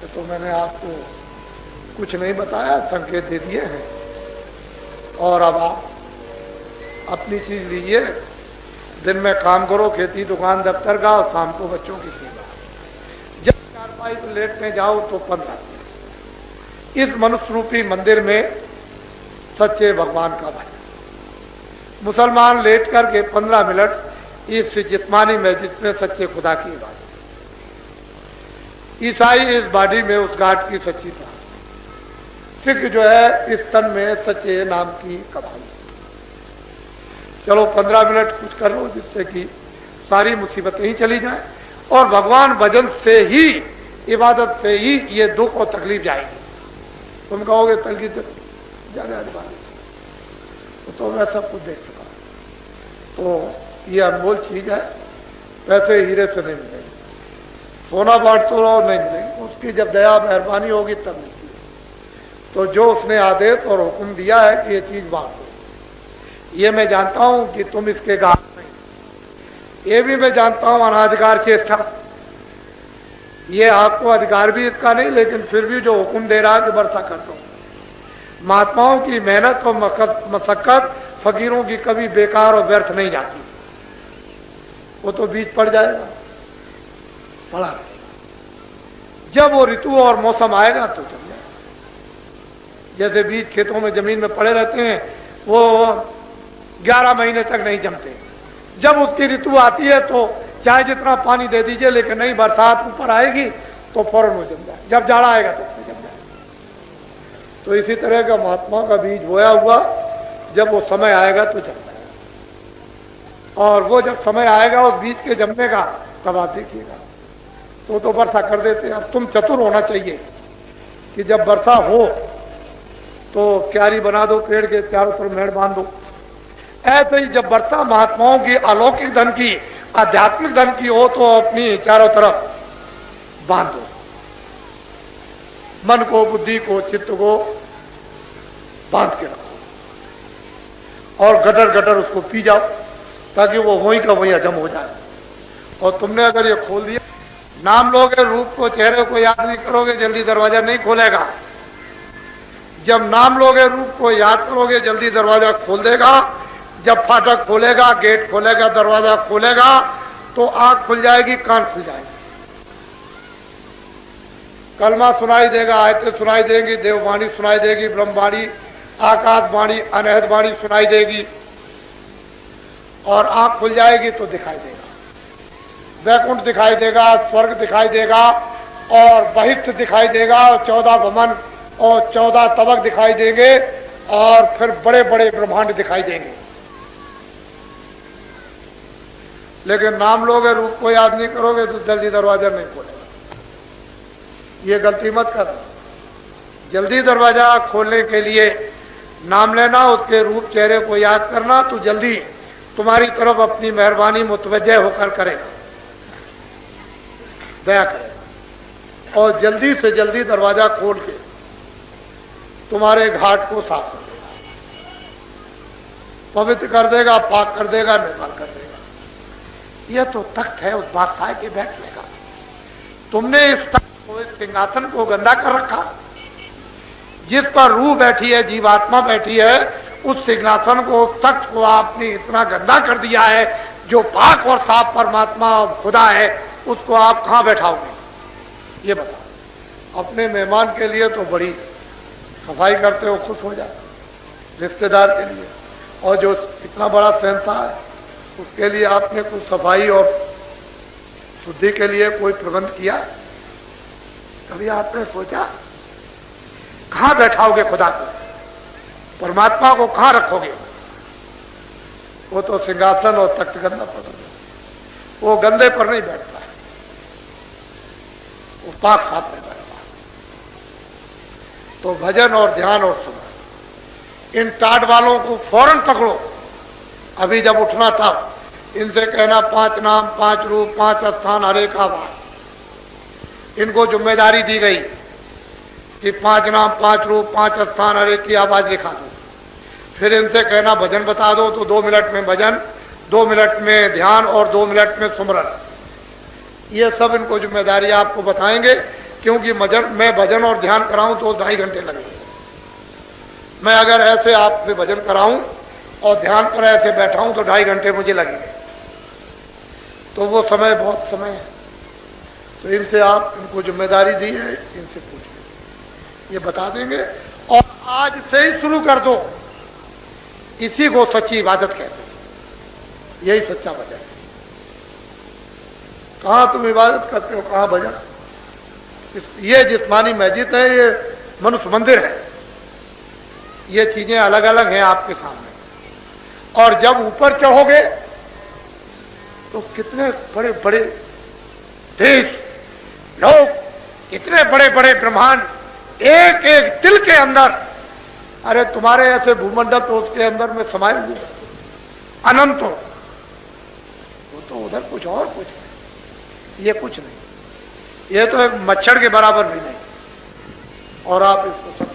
तो मैंने आपको कुछ नहीं बताया, संकेत दे दिए हैं। और अब आप अपनी चीज लीजिए, दिन में काम करो, खेती दुकान दफ्तर का, और शाम को बच्चों की सेवा। जब चारपाई पर लेटने जाओ तो 15 मिनट इस मनुष्य रूपी मंदिर में सच्चे भगवान का भजन। मुसलमान लेट करके 15 मिनट इस जिस्मानी मस्जिद में सच्चे खुदा की इबादत। ईसाई इस बॉडी में उस गाठ की सच्ची बात। सिख जो है इस तन में सच्चे नाम की कमाई। चलो 15 मिनट कुछ कर लो जिससे कि सारी मुसीबतें ही चली जाए, और भगवान भजन से ही, इबादत से ही ये दुख और तकलीफ जाएगी। तुम कहोगे तकलीफ ज्यादा तो मैं सब कुछ देख चुका। तो ये अनमोल चीज है, पैसे हीरे से नहीं मिलेंगे, सोना बांटते रहो नहीं मिलेंगे, उसकी जब दया मेहरबानी होगी तब मिलती है। तो जो उसने आदेश और हुक्म दिया है कि ये चीज बांटो, ये मैं जानता हूं कि तुम इसके गाल नहीं, ये भी मैं जानता हूं अनाधिकार चेष्टा, ये आपको अधिकार भी इसका नहीं, लेकिन फिर भी जो हुक्म दे रहा है कि वर्षा कर दो। महात्माओं की मेहनत और मशक्कत फकीरों की कभी बेकार और व्यर्थ नहीं जाती, वो तो बीज पड़ जाएगा, पड़ा रहेगा। जब वो ऋतु और मौसम आएगा तो चल जाएगा। जैसे बीज खेतों में जमीन में पड़े रहते हैं, वो 11 महीने तक नहीं जमते। जब उसकी ऋतु आती है तो चाहे जितना पानी दे दीजिए, लेकिन नहीं, बरसात ऊपर आएगी तो फौरन वो जम जाए। जब जाड़ा आएगा तो जम जाए। तो इसी तरह का महात्मा का बीज बोया हुआ, जब वो समय आएगा तो जम जाएगा। और वो जब समय आएगा उस बीज के जमने का, तब आप देखिएगा तो वर्षा कर देते हैं। अब तुम चतुर होना चाहिए कि जब वर्षा हो तो क्यारी बना दो, पेड़ के चारों तरफ मेड़ बांध दो। ऐसे ही जब वर्षा महात्माओं की अलौकिक धन की, आध्यात्मिक धन की हो तो अपनी चारों तरफ बांध दो। मन को, बुद्धि को, चित्त को बांध के रखो और गटर गटर उसको पी जाओ, ताकि वो वहीं का वहीं हजम हो जाए। और तुमने अगर ये खोल दिया, नाम लोगे, रूप को, चेहरे को याद नहीं करोगे, जल्दी दरवाजा नहीं खोलेगा। जब नाम लोगे, रूप को याद करोगे, जल्दी दरवाजा खोल देगा। जब फाटक खोलेगा, गेट खोलेगा, दरवाजा खोलेगा, तो आंख खुल जाएगी, कान खुल जाएगी, कलमा सुनाई देगा, आयतें सुनाई देंगी, देववाणी सुनाई देगी, ब्रह्मवाणी, आकाशवाणी, अनहद वाणी सुनाई देगी, और आंख खुल जाएगी तो दिखाई देगा। वैकुंठ दिखाई देगा, स्वर्ग दिखाई देगा, और बहिष्ठ दिखाई देगा, और 14 भवन और 14 तबक दिखाई देंगे, और फिर बड़े बड़े ब्रह्मांड दिखाई देंगे। लेकिन नाम लोगे, रूप को याद नहीं करोगे तो जल्दी दरवाजा नहीं खोलेगा। ये गलती मत कर। जल्दी दरवाजा खोलने के लिए नाम लेना, उसके रूप चेहरे को याद करना, तो जल्दी तुम्हारी तरफ अपनी मेहरबानी मुतवज्जह होकर करेगा, दया करेगा, और जल्दी से जल्दी दरवाजा खोल के तुम्हारे घाट को साफ कर देगा, पवित्र कर देगा, पाक कर देगा, निर्मल कर देगा। यह तो तख्त है उस बादशाह के बैठने का। तुमने इस तख्त को, इस सिंहासन को गंदा कर रखा। जिस पर रूह बैठी है, जीवात्मा बैठी है, उस सिंहासन को, उस तख्त को आपने इतना गंदा कर दिया है। जो पाक और साफ परमात्मा खुदा है, उसको आप कहां बैठाओगे? ये बताओ। अपने मेहमान के लिए तो बड़ी सफाई करते हो, खुश हो जाते, रिश्तेदार के लिए, और जो इतना बड़ा शहंशाह है उसके लिए आपने कुछ सफाई और शुद्धि के लिए कोई प्रबंध किया? कभी आपने सोचा? कहां बैठाओगे खुदा को, परमात्मा को कहां रखोगे? वो तो सिंहासन और तख्त गंदा पसंद है, वो गंदे पर नहीं बैठता है, वो पाक साफ में बैठता है। तो भजन और ध्यान और सुना, इन टाट वालों को फौरन पकड़ो। अभी जब उठना था, इनसे कहना 5 नाम, 5 रूप, 5 स्थान, हर एक आवाज। इनको जिम्मेदारी दी गई कि 5 नाम, 5 रूप, 5 स्थान, हर एक की आवाज लिखा दो। फिर इनसे कहना भजन बता दो, तो 2 मिनट में भजन, 2 मिनट में ध्यान और 2 मिनट में सुमरन। ये सब इनको जिम्मेदारी आपको बताएंगे क्योंकि मैं भजन और ध्यान कराऊं तो 2.5 घंटे लगेंगे। मैं अगर ऐसे आपसे भजन कराऊं और ध्यान पर ऐसे बैठाऊं तो 2.5 घंटे मुझे लगेंगे। तो वो समय बहुत समय है। तो इनसे आप इनको जिम्मेदारी दी है, इनसे पूछिए, ये बता देंगे। और आज से ही शुरू कर दो, इसी को सच्ची इबादत कहते हैं, यही सच्चा भजन है। कहां तुम इबादत करते हो, कहां भजन? ये जिस्मानी मस्जिद है, ये मनुष्य मंदिर है, ये चीजें अलग अलग हैं आपके सामने। और जब ऊपर चढ़ोगे तो कितने बड़े बड़े देश, लोग, कितने बड़े बड़े ब्रह्मांड एक एक तिल के अंदर। अरे तुम्हारे ऐसे भूमंडल तो उसके अंदर में समाये हुए अनंत हो, वो तो उधर कुछ और कुछ है, ये कुछ नहीं, ये तो एक मच्छर के बराबर भी नहीं। और आप इसको